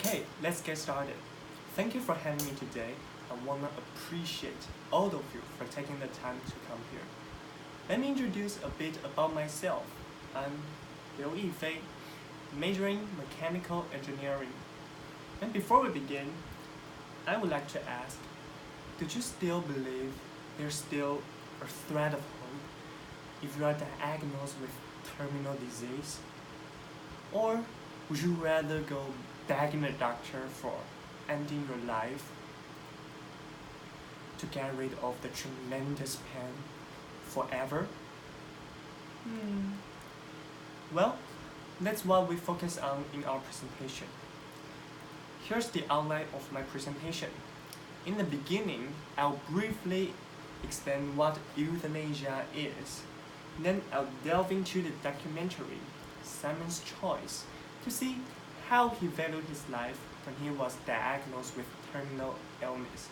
Okay, let's get started. Thank you for having me today. I wanna appreciate all of you for taking the time to come here. Let me introduce a bit about myself. I'm Liu Yifei, majoring mechanical engineering. And before we begin, I would like to ask, do you still believe there's still a thread of hope if you are diagnosed with terminal disease? Or would you rather go begging a doctor for ending your life to get rid of the tremendous pain forever? Well, that's what we focus on in our presentation. Here's the outline of my presentation. In the beginning, I'll briefly explain what euthanasia is. Then I'll delve into the documentary, Simon's Choice, to see how he valued his life when he was diagnosed with terminal illness.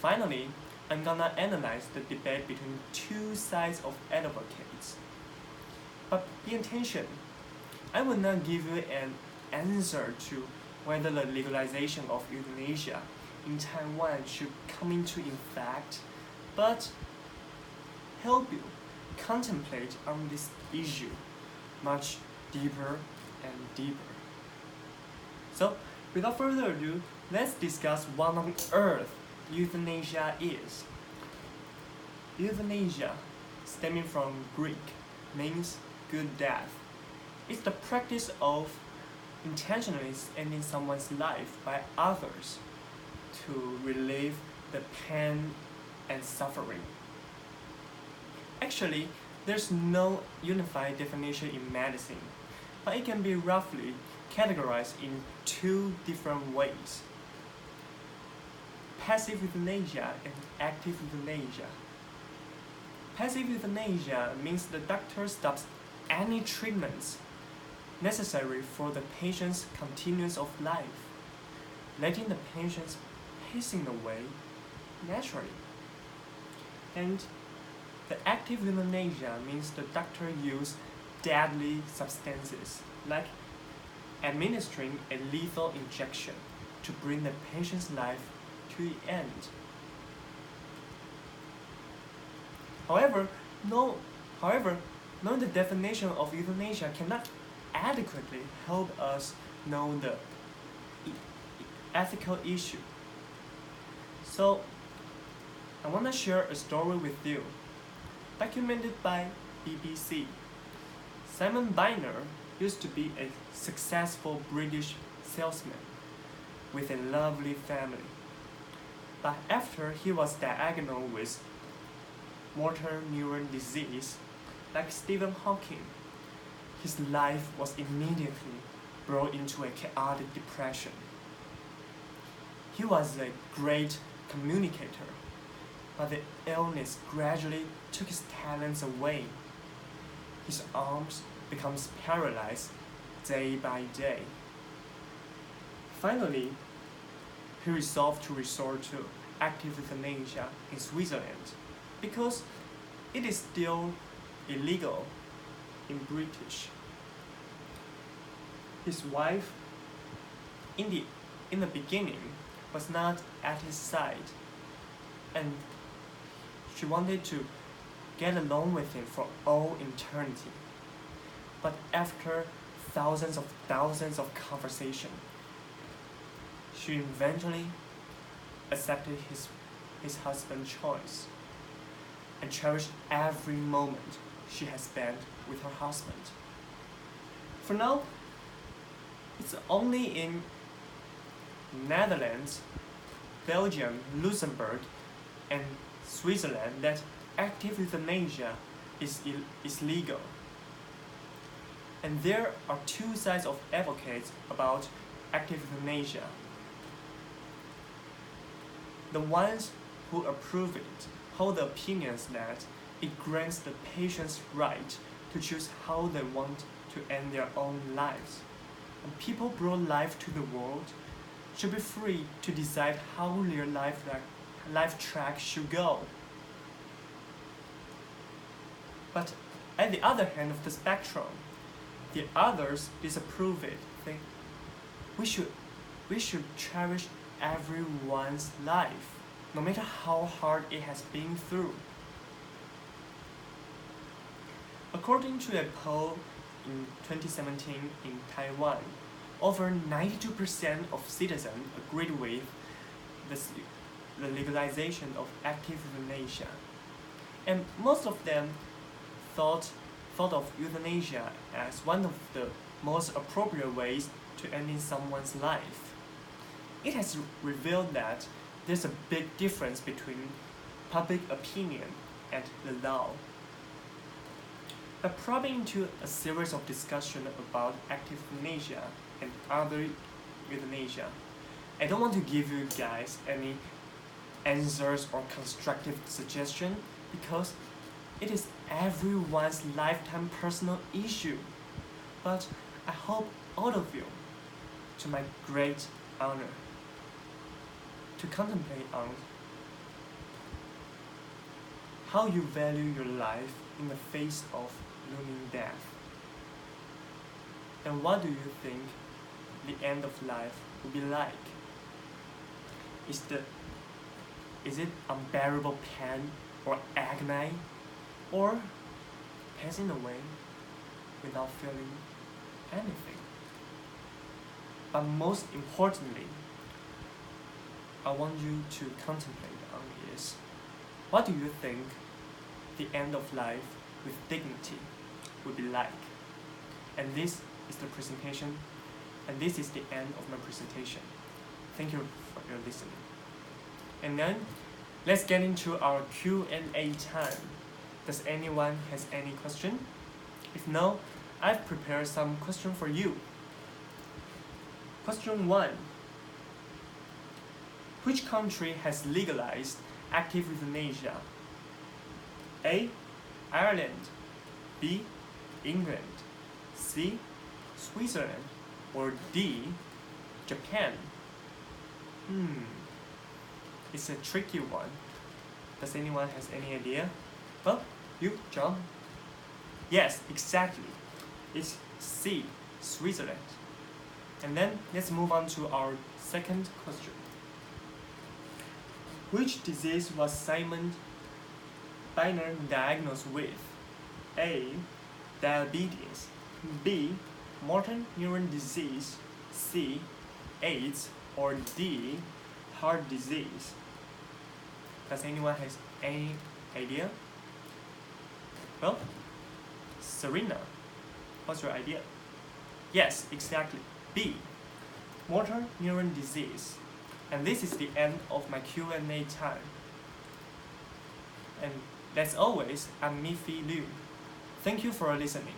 Finally, I'm gonna analyze the debate between two sides of advocates. But pay attention, I will not give you an answer to whether the legalization of euthanasia in Taiwan should come into effect, but help you contemplate on this issue much deeper and deeper. So, without further ado, let's discuss what on earth euthanasia is. Euthanasia, stemming from Greek, means good death. It's the practice of intentionally ending someone's life by others to relieve the pain and suffering. Actually, there's no unified definition in medicine, but it can be roughly categorized in two different ways: passive euthanasia and active euthanasia. Passive euthanasia means the doctor stops any treatments necessary for the patient's continuance of life, letting the patient passing away naturally. And the active euthanasia means the doctor uses deadly substances, like administering a lethal injection to bring the patient's life to the end. However, knowing the definition of euthanasia cannot adequately help us know the ethical issue. So, I want to share a story with you, documented by BBC. Simon Biner used to be a successful British salesman with a lovely family. But after he was diagnosed with motor neuron disease, like Stephen Hawking, his life was immediately brought into a chaotic depression. He was a great communicator, but the illness gradually took his talents away. His arms becomes paralyzed day by day. Finally, he resolved to resort to active euthanasia in Switzerland because it is still illegal in British. His wife, in the beginning, was not at his side, and she wanted to get along with him for all eternity. But after thousands of conversations, she eventually accepted his husband's choice and cherished every moment she has spent with her husband. For now, it's only in Netherlands, Belgium, Luxembourg, and Switzerland that active euthanasia is legal. And there are two sides of advocates about active euthanasia. The ones who approve it hold the opinions that it grants the patient's right to choose how they want to end their own lives. And people brought life to the world should be free to decide how their life track should go. But at the other hand of the spectrum, the others disapprove it, think we should we should cherish everyone's life, no matter how hard it has been through. According to a poll in 2017 in Taiwan, over 92% of citizens agreed with the legalization of active euthanasia, and most of them thought of euthanasia as one of the most appropriate ways to ending someone's life. It has revealed that there's a big difference between public opinion and the law. By probing into a series of discussions about active euthanasia and other euthanasia, I don't want to give you guys any answers or constructive suggestion because it is everyone's lifetime personal issue. But I hope all of you, to my great honor, to contemplate on how you value your life in the face of looming death. And what do you think the end of life will be like? Is it unbearable pain or agony, or passing away without feeling anything? But most importantly, I want you to contemplate on is, what do you think the end of life with dignity would be like? And this is the presentation, and this is the end of my presentation. Thank you for your listening. And then let's get into our Q&A time. Does anyone has any question? If no, I've prepared some question for you. Question 1. Which country has legalized active euthanasia? A. Ireland, B. England, C. Switzerland, or D. Japan? It's a tricky one. Does anyone has any idea? Well, you, John? Yes, exactly. It's C. Switzerland. And then let's move on to our second question. Which disease was Simon Biner diagnosed with? A. Diabetes, B. motor neuron disease, C. AIDS, or D. heart disease? Does anyone has any idea? Well, Serena, what's your idea? Yes, exactly. B. motor neuron disease. And this is the end of my Q&A time. And as always, I'm Miffy Liu. Thank you for listening.